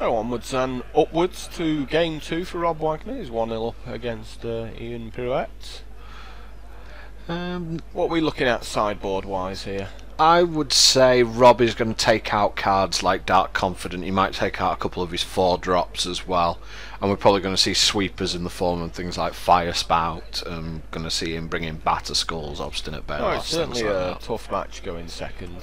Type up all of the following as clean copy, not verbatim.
So onwards and upwards to game 2 for Rob Wagner. He's 1-0 up against Ian Pirouet. What are we looking at sideboard wise here? I would say Rob is going to take out cards like Dark Confident. He might take out a couple of his 4-drops as well. And we're probably going to see sweepers in the form of things like Fire Spout. Going to see him bring in Batter Skulls, Obstinate Bear. It's certainly a tough match going second.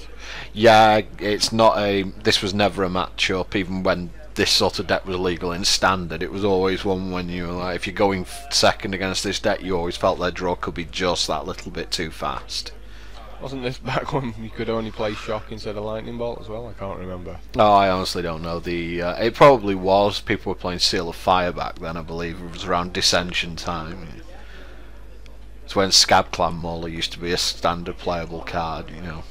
Yeah, it's not a... This was never a match-up, even when this sort of deck was legal in Standard. It was always one when you were like, if you're going second against this deck, you always felt their draw could be just that little bit too fast. Wasn't this back when you could only play Shock instead of Lightning Bolt as well? I can't remember. No, I honestly don't know. It probably was. People were playing Seal of Fire back then, I believe. It was around Dissension time. It's when Scab Clan Mauler used to be a standard playable card, you know.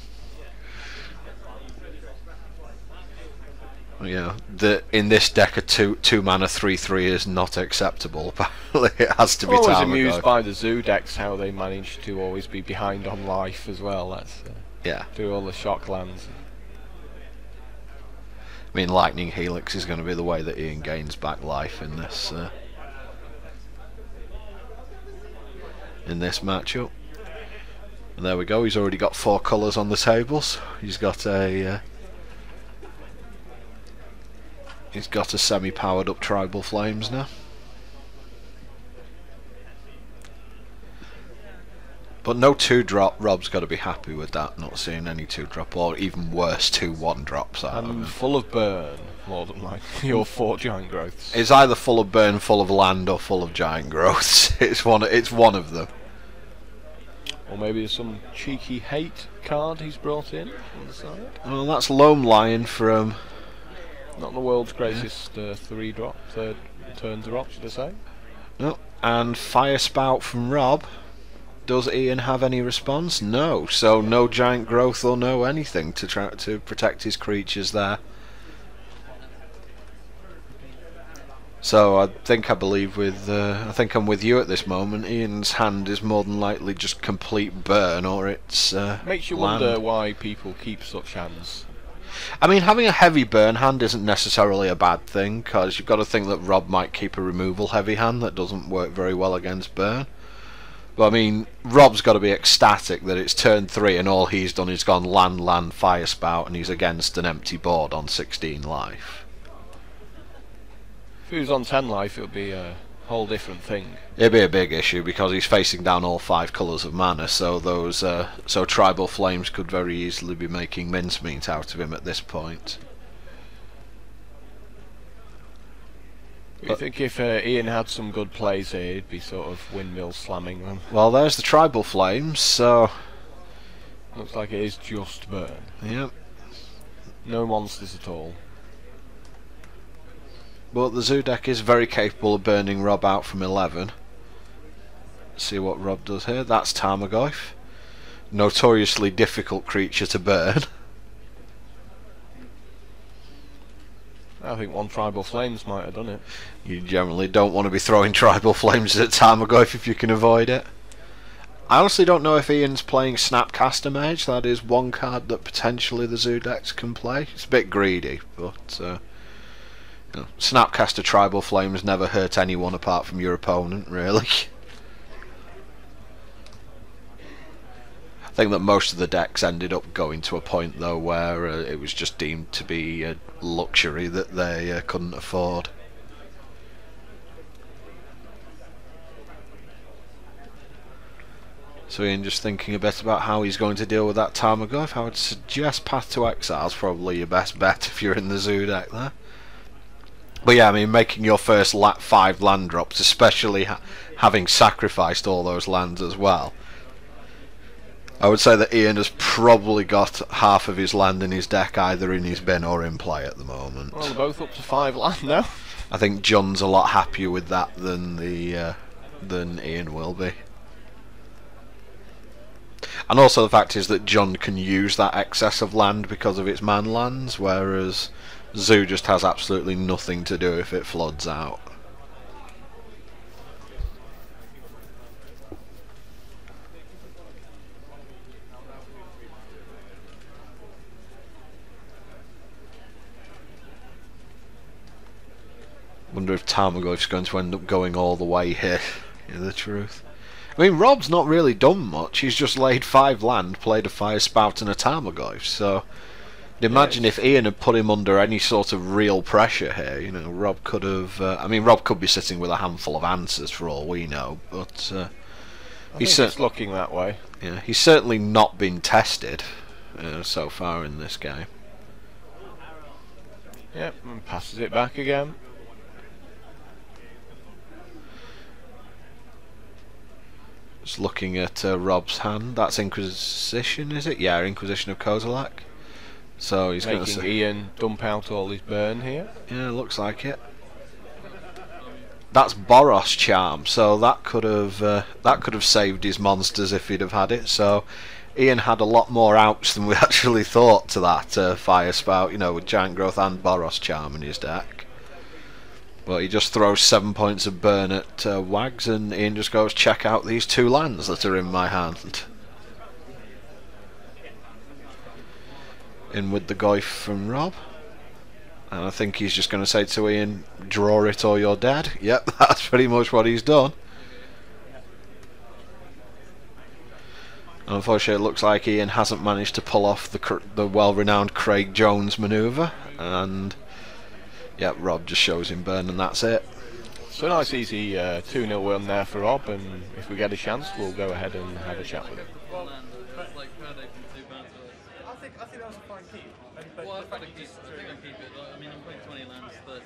In this deck a two mana 3/3 is not acceptable. Apparently it has to be. I'm always amused by the Zoo decks, how they manage to always be behind on life as well. That's do all the shock lands. I mean, Lightning Helix is going to be the way that Ian gains back life in this matchup. And there we go. He's already got 4 colours on the tables. He's got a semi-powered up Tribal Flames now. But no 2-drop. Rob's got to be happy with that, not seeing any 2-drop, or even worse, 2 1-drops out of him. Full of burn, more than like your 4 giant growths. It's either full of burn, full of land, or full of giant growths. It's one of them. Or maybe there's some cheeky hate card he's brought in on the side. Well, that's Loam Lion from... Not the world's greatest 3-drop, third turn drop, should I say? No, and Fire Spout from Rob. Does Ian have any response? No, so no giant growth or no anything to try to protect his creatures there. So I think I'm with you at this moment. Ian's hand is more than likely just complete burn, or it's makes you land. wonder why people keep such hands. I mean, having a heavy burn hand isn't necessarily a bad thing, because you've got to think that Rob might keep a removal heavy hand that doesn't work very well against burn. But I mean, Rob's got to be ecstatic that it's turn 3 and all he's done is gone land, Fire Spout, and he's against an empty board on 16 life. If he was on 10 life, it would be a whole different thing. It'd be a big issue because he's facing down all 5 colours of mana, so those Tribal Flames could very easily be making mincemeat out of him at this point. You think if Ian had some good plays here, he'd be sort of windmill slamming them? Well, there's the Tribal Flames, so... Looks like it is just burn. Yep. No monsters at all. But the Zoo deck is very capable of burning Rob out from 11. Let's see what Rob does here. That's Tarmogoyf. Notoriously difficult creature to burn. I think 1 Tribal Flames might have done it. You generally don't want to be throwing Tribal Flames at Tarmogoyf if you can avoid it. I honestly don't know if Ian's playing Snapcaster Mage. That is one card that potentially the Zoo decks can play. It's a bit greedy, but... Snapcaster Tribal Flames never hurt anyone apart from your opponent, really. I think that most of the decks ended up going to a point though where it was just deemed to be a luxury that they couldn't afford. So Ian just thinking a bit about how he's going to deal with that Tarmogoyf. I would suggest Path to Exile is probably your best bet if you're in the Zoo deck there. But yeah, I mean, making your first 5 land drops, especially having sacrificed all those lands as well. I would say that Ian has probably got half of his land in his deck either in his bin or in play at the moment. Well, they're both up to 5 land now. I think John's a lot happier with that than Ian will be. And also the fact is that John can use that excess of land because of its man lands, whereas Zoo just has absolutely nothing to do if it floods out. Wonder if Tarmogoyf's going to end up going all the way here. Is the truth. I mean, Rob's not really done much. He's just laid 5 land, played a Fire Spout and a Tarmogoyf. So, I'd imagine if Ian had put him under any sort of real pressure here, you know, Rob could have. I mean, Rob could be sitting with a handful of answers for all we know, but he's looking that way. Yeah, he's certainly not been tested so far in this game. Yep, and passes it back again. Just looking at Rob's hand. That's Inquisition, is it? Yeah, Inquisition of Kozilek. So he's going to Ian dump out all his burn here. Yeah, looks like it. That's Boros Charm, so that could have saved his monsters if he'd have had it. So Ian had a lot more outs than we actually thought to that Fire Spout, you know, with Giant Growth and Boros Charm in his deck. But he just throws 7 points of burn at Wags, and Ian just goes, check out these 2 lands that are in my hand. In with the Goyf from Rob. And I think he's just going to say to Ian, draw it or you're dead. Yep, that's pretty much what he's done. Unfortunately, it looks like Ian hasn't managed to pull off the well-renowned Craig Jones manoeuvre. And, yep, Rob just shows him burn and that's it. So nice easy 2-0 win there for Rob, and if we get a chance we'll go ahead and have a chat with him. I think that was a fine keep. Well, I think I keep it. I mean, I'm playing 20 lands, 13.